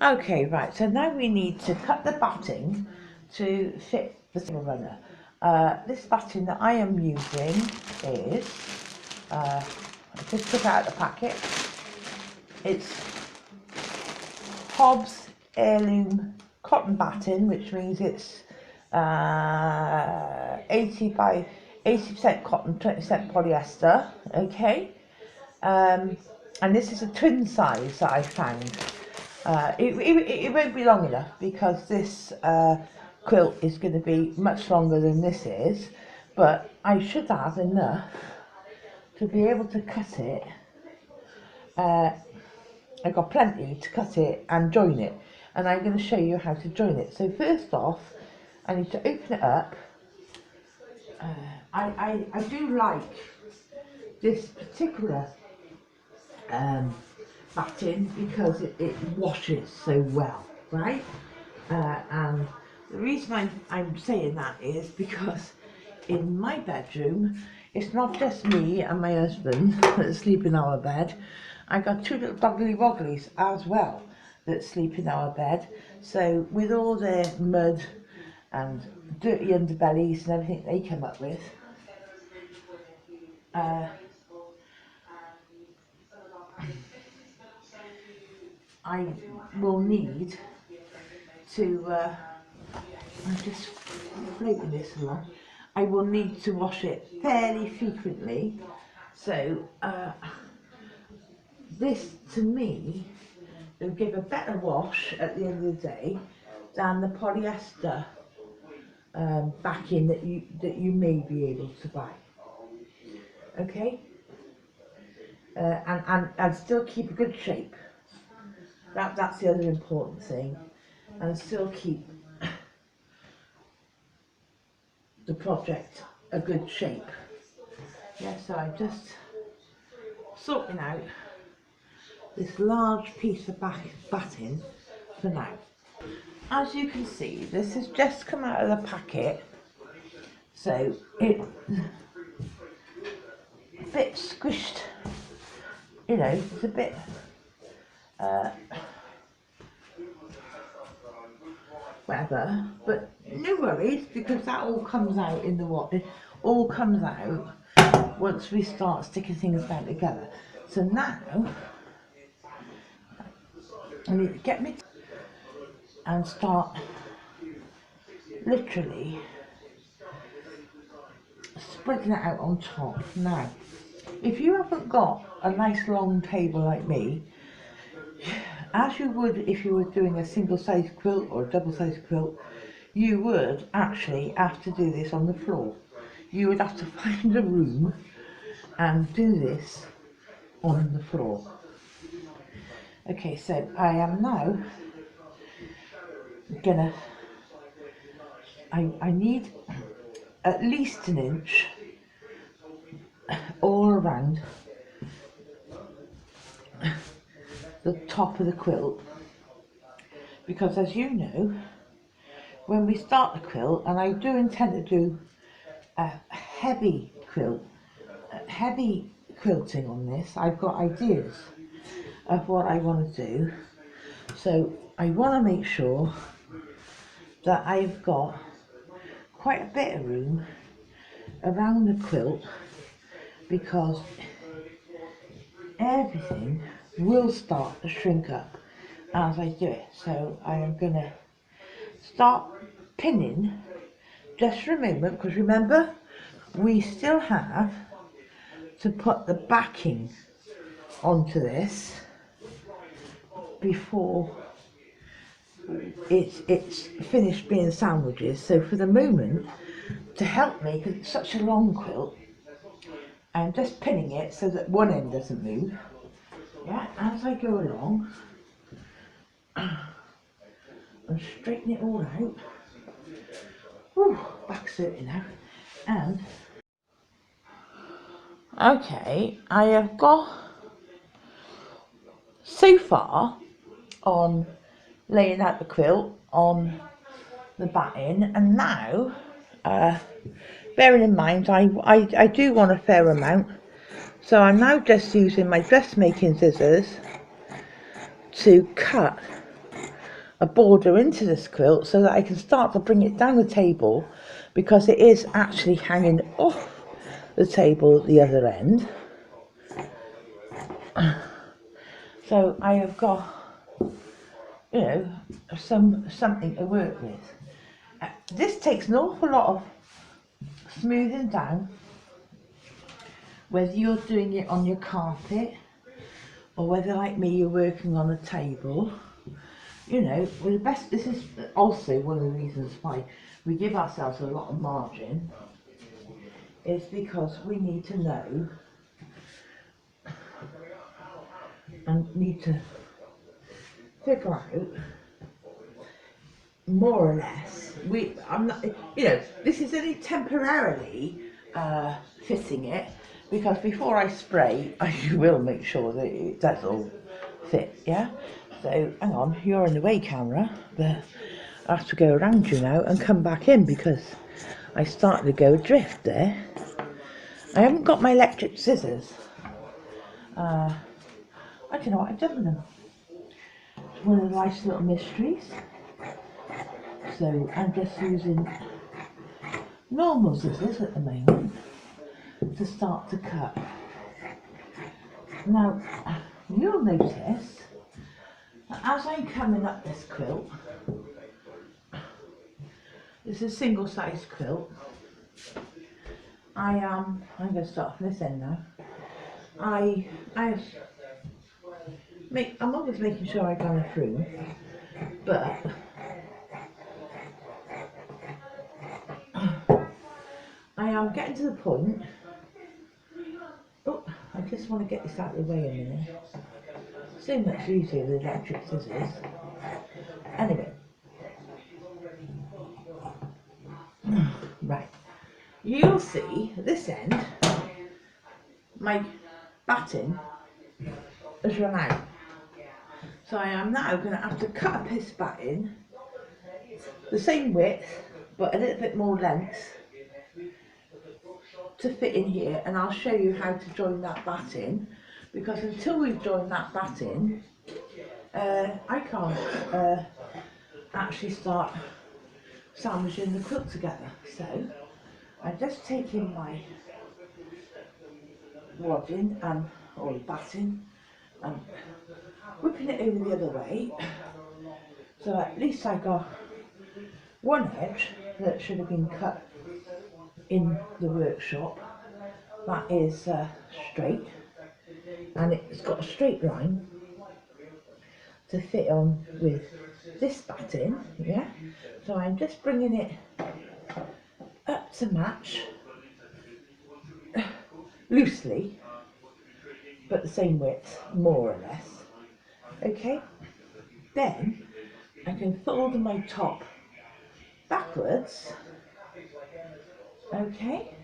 Okay, right, so now we need to cut the batting to fit the single runner. This batting that I am using is, I just took out the packet, it's Hobbs Heirloom cotton batting, which means it's 80% cotton, 20% polyester, okay? And this is a twin size that I found. It won't be long enough because this quilt is going to be much longer than this is, but I should have enough to be able to cut it. I've got plenty to cut it and join it, and I'm going to show you how to join it. So first off, I need to open it up. I do like this particular batting because it washes so well, right? And the reason I'm saying that is because in my bedroom, it's not just me and my husband that sleep in our bed. I got two little doggly wogglies as well that sleep in our bed. So with all their mud and dirty underbellies and everything they come up with, I will need to, I'm just floating this along, I will need to wash it fairly frequently. So this to me will give a better wash at the end of the day than the polyester backing that you may be able to buy. Okay, and still keep a good shape. That's the other important thing, and still keep the project a good shape. Yeah, so I'm just sorting out this large piece of batting for now. As you can see, this has just come out of the packet, so it's a bit squished, you know, it's a bit whatever, but no worries, because that all comes out in the what? It all comes out once we start sticking things back together. So now I need to get me and start literally spreading it out on top. Now, if you haven't got a nice long table like me, as you would if you were doing a single size quilt or a double size quilt, you would actually have to do this on the floor. You would have to find a room and do this on the floor. Okay, so I am now gonna, I need at least an inch all around the top of the quilt, because as you know, when we start the quilt, and I do intend to do a heavy quilting on this, I've got ideas of what I want to do, so I want to make sure that I've got quite a bit of room around the quilt, because everything will start to shrink up as I do it. So I am going to start pinning just for a moment, because remember, we still have to put the backing onto this before it's finished being sandwiches. So for the moment, to help me, because it's such a long quilt, I'm just pinning it so that one end doesn't move. Yeah, as I go along, and straighten it all out. Whew, back's hurting now. And okay, I have got so far on laying out the quilt on the batting, and now bearing in mind I do want a fair amount, so I'm now just using my dressmaking scissors to cut a border into this quilt so that I can start to bring it down the table, because it is actually hanging off the table at the other end. So I have got, you know, something to work with. This takes an awful lot of smoothing down, whether you're doing it on your carpet or whether, like me, you're working on a table. You know, well, the best, this is also one of the reasons why we give ourselves a lot of margin, is because we need to know and need to figure out more or less. I'm not, you know, this is only temporarily fitting it, because before I spray, I will make sure that it does all fit, yeah? So, hang on, you're in the way, camera, but I have to go around you now and come back in because I started to go adrift there. I haven't got my electric scissors. I don't know what I've done with them. It's one of the nice little mysteries. So I'm just using normal scissors at the moment to start to cut. Now, you'll notice that as I'm coming up this quilt, it's a single size quilt. I'm going to start from this end now. I'm always making sure I go through, but I am getting to the point. Oh, I just want to get this out of the way a minute. So much easier with electric scissors. Anyway, right. You'll see at this end, my batting has run out. So I am now going to have to cut a piece batting, the same width, but a little bit more length, to fit in here, and I'll show you how to join that batting, because until we've joined that batting, I can't actually start sandwiching the quilt together. So I'm just taking my wadding or batting and whipping it over the other way, so at least I got one edge that should have been cut in the workshop that is straight, and it's got a straight line to fit on with this batting, yeah? So I'm just bringing it up to match, loosely, but the same width, more or less. Okay, then I can fold my top backwards, okay,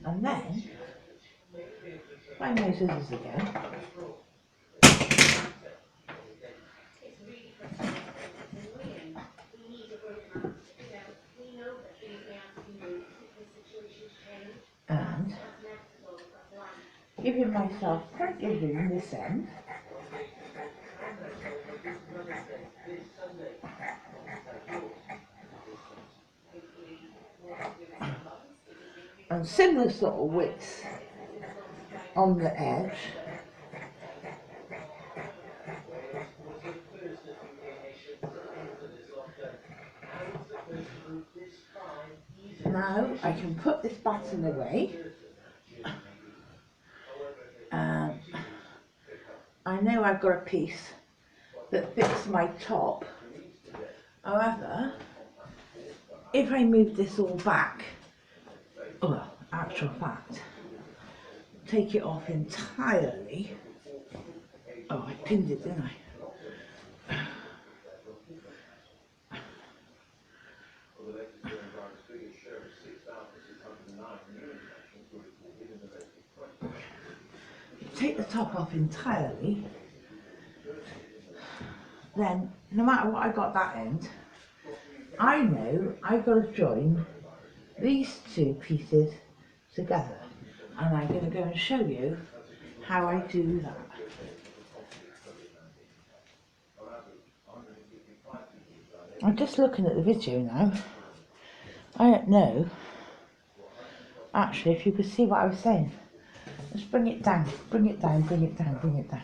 and then find my scissors again, and giving myself plenty of room this end. And similar sort of width on the edge. Now I can put this batten away. I know I've got a piece that fits my top. However, if I move this all back, well, actual fact, take it off entirely. Oh, I pinned it, didn't I? Take the top off entirely, then no matter what I got that end, I know I've got to join these two pieces together, and I'm going to go and show you how I do that. I'm just looking at the video now. I don't know, actually, if you could see what I was saying. Let's bring it down, bring it down, bring it down, bring it down.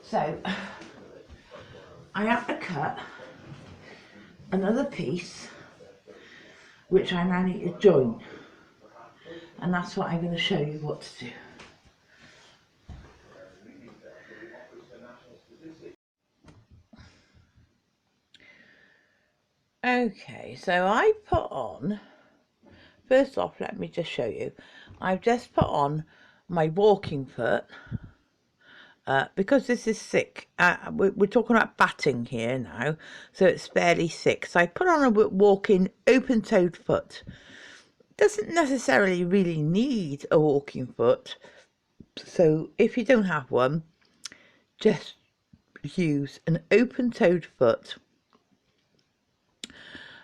So, I have to cut another piece, which I now need to join. And that's what I'm going to show you what to do. Okay, so I put on, first off, let me just show you. I've just put on my walking foot, because this is thick. We're talking about batting here now, so it's fairly thick. So I put on a walking open-toed foot. Doesn't necessarily really need a walking foot, so if you don't have one, just use an open-toed foot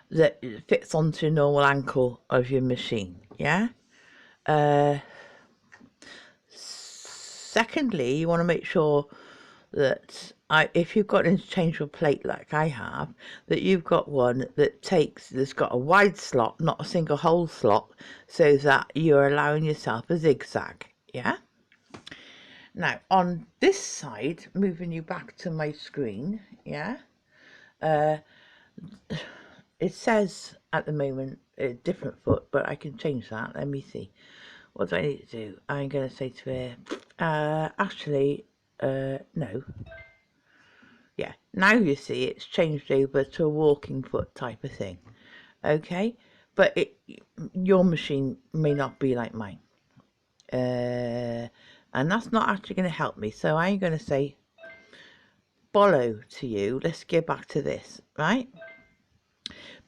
that fits onto the normal ankle of your machine. Yeah. Secondly, you want to make sure that if you've got an interchangeable plate like I have, that you've got one that's got a wide slot, not a single hole slot, so that you're allowing yourself a zigzag. Yeah. Now on this side, moving you back to my screen, yeah, it says at the moment a different foot, but I can change that. Let me see. What do I need to do? I'm going to say to her, actually, no. Yeah, now you see it's changed over to a walking foot type of thing. Okay, but your machine may not be like mine. And that's not actually going to help me. So I'm going to say, follow to you. Let's get back to this, right?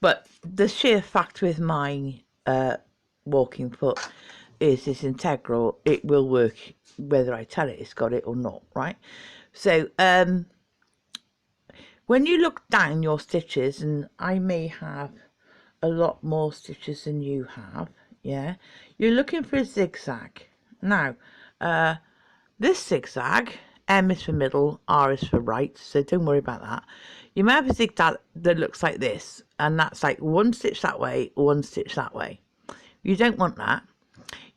But the sheer fact with my walking foot is it's integral. It will work whether I tell it it's got it or not, right? So when you look down your stitches, and I may have a lot more stitches than you have, yeah, you're looking for a zigzag. Now this zigzag, M is for middle, R is for right, so don't worry about that. You might have a zigzag that looks like this, and that's like one stitch that way, one stitch that way. You don't want that.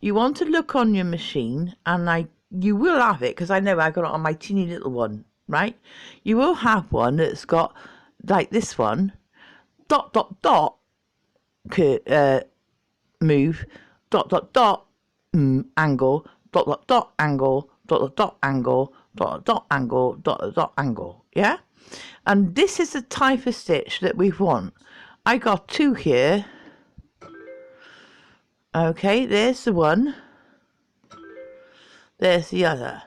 You want to look on your machine, and you will have it, because I know I got it on my teeny little one, right? You will have one that's got, like this one, dot, dot, dot, move, dot, dot, dot, angle, dot, dot, dot, angle, dot, dot, dot, angle, dot, dot, dot, angle, dot, dot, dot, angle, yeah? And this is the type of stitch that we want. I got two here. Okay, there's the one. There's the other.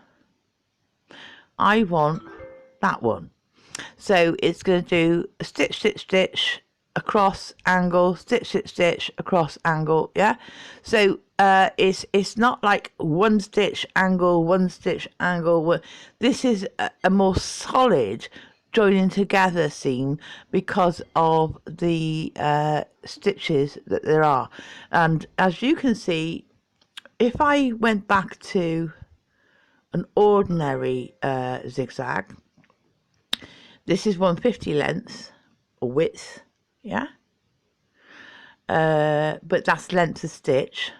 I want that one. So it's going to do a stitch, stitch, stitch, across, angle, stitch, stitch, stitch, across, angle, yeah? So it's not like one stitch, angle, one stitch, angle. This is a more solid joining together seam because of the stitches that there are. And as you can see, if I went back to an ordinary zigzag, this is 150 length or width, yeah, but that's length of stitch.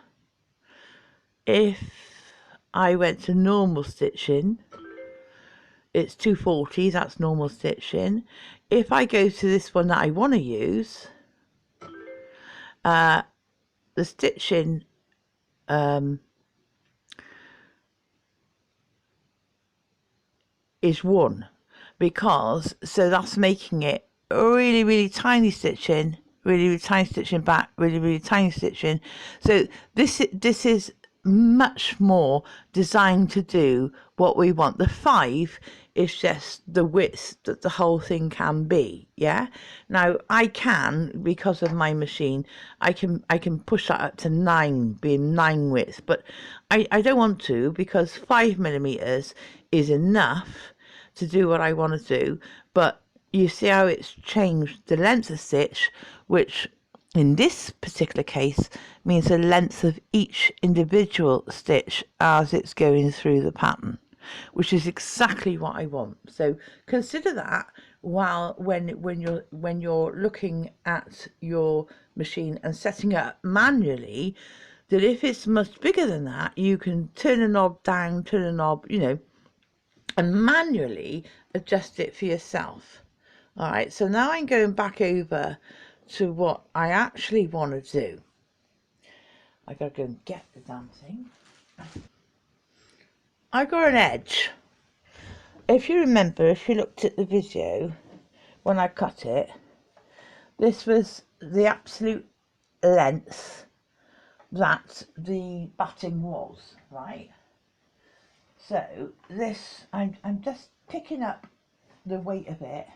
If I went to normal stitching, it's 240, that's normal stitching. If I go to this one that I want to use, the stitching is 1, because so that's making it really, really tiny stitching, really, really tiny stitching back, really, really tiny stitching. So this is much more designed to do what we want. The 5 is just the width that the whole thing can be, yeah. Now I can, because of my machine, I can push that up to 9, being 9 width, but I don't want to, because 5mm is enough to do what I want to do. But you see how it's changed the length of stitch, which in this particular case means the length of each individual stitch as it's going through the pattern. which is exactly what I want. So consider that when you're looking at your machine and setting it up manually, that if it's much bigger than that, you can turn a knob down, turn a knob, you know, and manually adjust it for yourself. All right, so now I'm going back over to what I actually want to do. I gotta go and get the damn thing. I got an edge. If you remember, if you looked at the video when I cut it, this was the absolute length that the batting was, right? So this, I'm just picking up the weight of it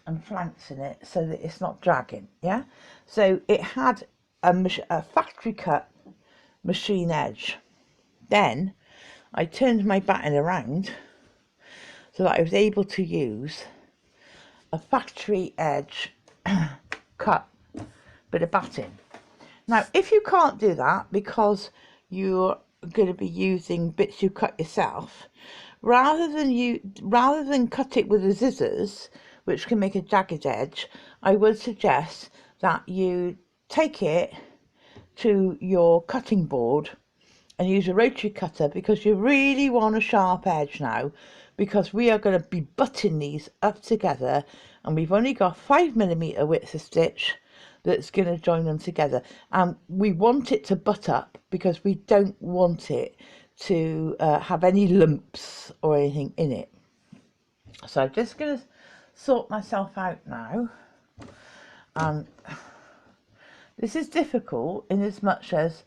and flanksing it so that it's not dragging, yeah? So it had a factory cut machine edge. Then I turned my batting around so that I was able to use a factory edge cut bit of batting. Now, if you can't do that because you're going to be using bits you cut yourself, rather than cut it with the scissors, which can make a jagged edge, I would suggest that you take it to your cutting board and use a rotary cutter, because you really want a sharp edge now, because we are going to be butting these up together and we've only got 5mm width of stitch that's going to join them together, and we want it to butt up because we don't want it to have any lumps or anything in it. So I'm just going to sort myself out now, and this is difficult in as much as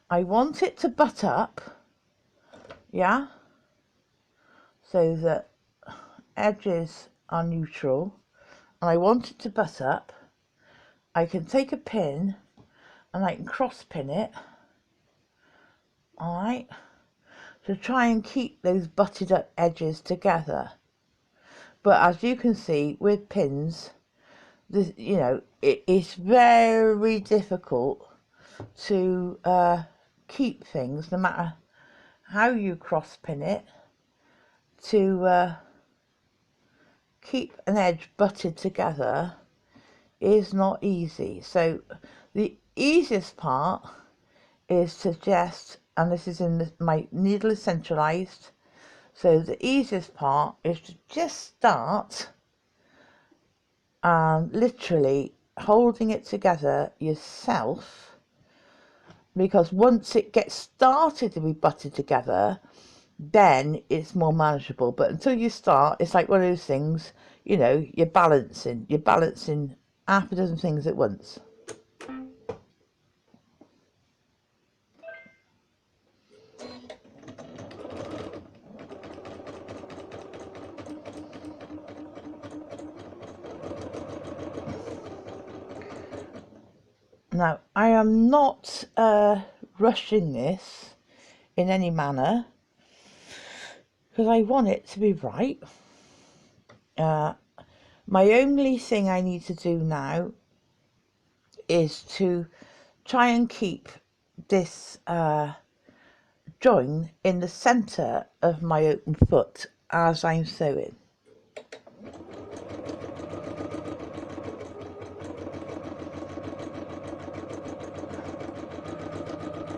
I want it to butt up, yeah, so that edges are neutral, and I want it to butt up. I can take a pin and I can cross pin it, alright, to try and keep those butted up edges together. But as you can see with pins, this, you know, it's very difficult to keep things, no matter how you cross pin it, to keep an edge butted together is not easy. So the easiest part is to just, and this is in my needle is centralized, so the easiest part is to just start and literally holding it together yourself, because once it gets started to be butted together, then it's more manageable. But until you start, it's like one of those things, you know, you're balancing half a dozen things at once. Now, I am not rushing this in any manner, because I want it to be right. My only thing I need to do now is to try and keep this join in the centre of my open foot as I'm sewing.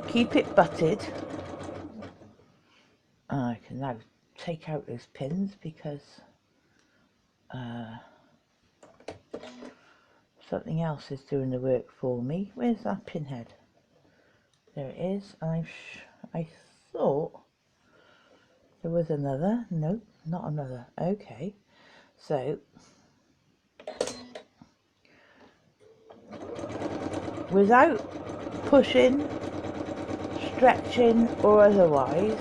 Keep it butted. I can now take out those pins because something else is doing the work for me. Where's that pinhead? There it is. I thought there was another. Nope, not another. Okay, so without pushing, stretching or otherwise,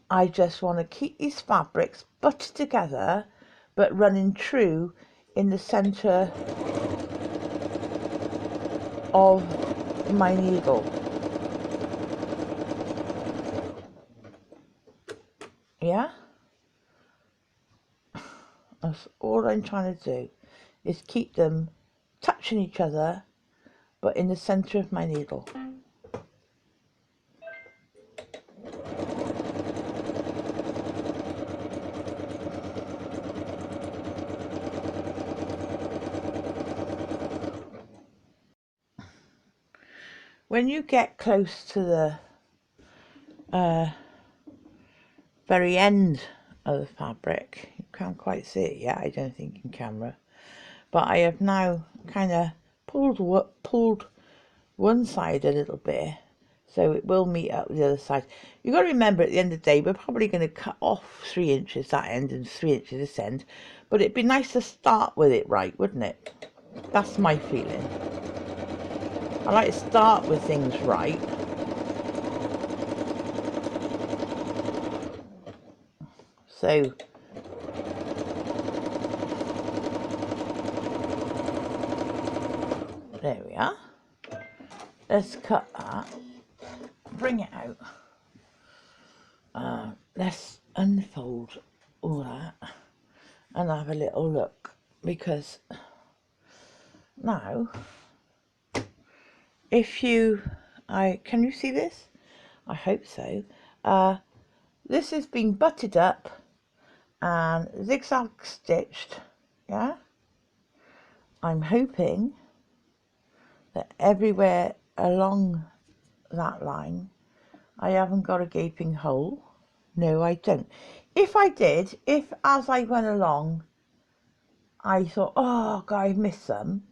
I just want to keep these fabrics butted together but running true in the centre of my needle. Yeah? That's all I'm trying to do, is keep them touching each other but in the centre of my needle. when you get close to the very end of the fabric, you can't quite see it yet, I don't think, in camera, but I have now kind of pulled one side a little bit, so it will meet up with the other side. You've got to remember, at the end of the day, we're probably going to cut off 3 inches that end and 3 inches this end, but it'd be nice to start with it right, wouldn't it? That's my feeling. I like to start with things right. So there we are. Let's cut that, bring it out. Let's unfold all that and have a little look, because now, if you, can you see this? I hope so. This has been butted up and zigzag stitched, yeah? I'm hoping that everywhere along that line I haven't got a gaping hole. No, I don't. If I did, if as I went along I thought, oh God, I've missed some,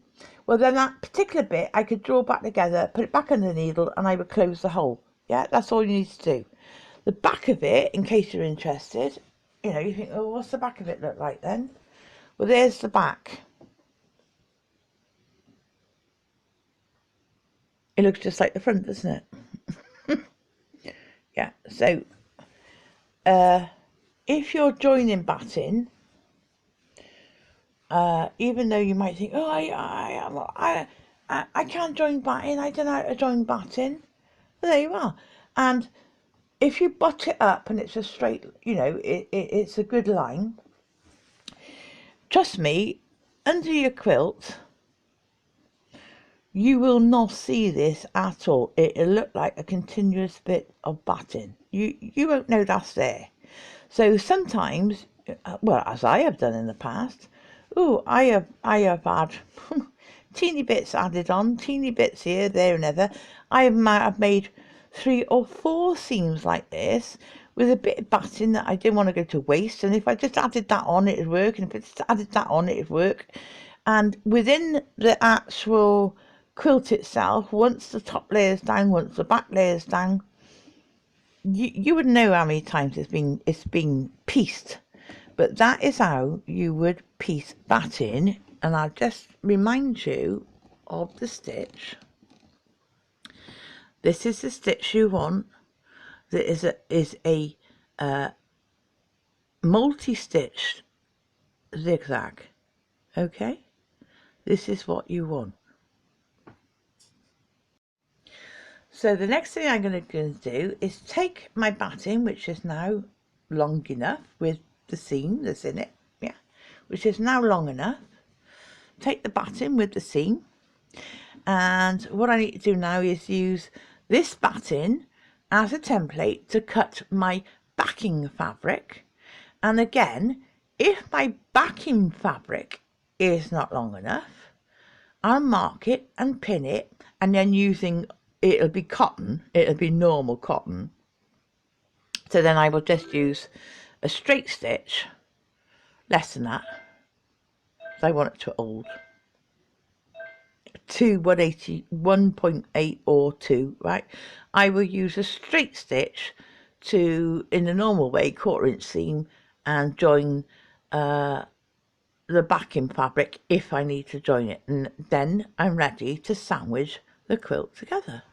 well then that particular bit I could draw back together, put it back on the needle, and I would close the hole. Yeah, that's all you need to do. The back of it, in case you're interested, you know, you think, oh, what's the back of it look like then? Well, there's the back. It looks just like the front, doesn't it? Yeah, so if you're joining batting, even though you might think, oh, I can't join batting, I don't know how to join batting, well, there you are. And if you butt it up and it's a straight, you know, it's a good line, trust me, under your quilt, you will not see this at all. It'll look like a continuous bit of batting. You won't know that's there. So sometimes, well, as I have done in the past, I have had teeny bits added on, teeny bits here, there and ever. I have made 3 or 4 seams like this with a bit of batting that I didn't want to go to waste, and if I just added that on, it'd work, and if I just added that on, it'd work. And within the actual quilt itself, once the top layer's down, once the back layer's down, you would know how many times it's been pieced. But that is how you would piece batting. And I'll just remind you of the stitch. This is the stitch you want. That is a multi-stitched zigzag. Okay, this is what you want. So the next thing I'm going to do is take my batting, which is now long enough with the seam that's in it, yeah, which is now long enough. Take the batting with the seam, and what I need to do now is use this batting as a template to cut my backing fabric. And again, if my backing fabric is not long enough, I'll mark it and pin it, and then using, it'll be cotton, it'll be normal cotton. So then I will just use a straight stitch, less than that, because I want it to hold, to 1.8 or 2, right? I will use a straight stitch to, in the normal way, 1/4 inch seam, and join the backing fabric if I need to join it, and then I'm ready to sandwich the quilt together.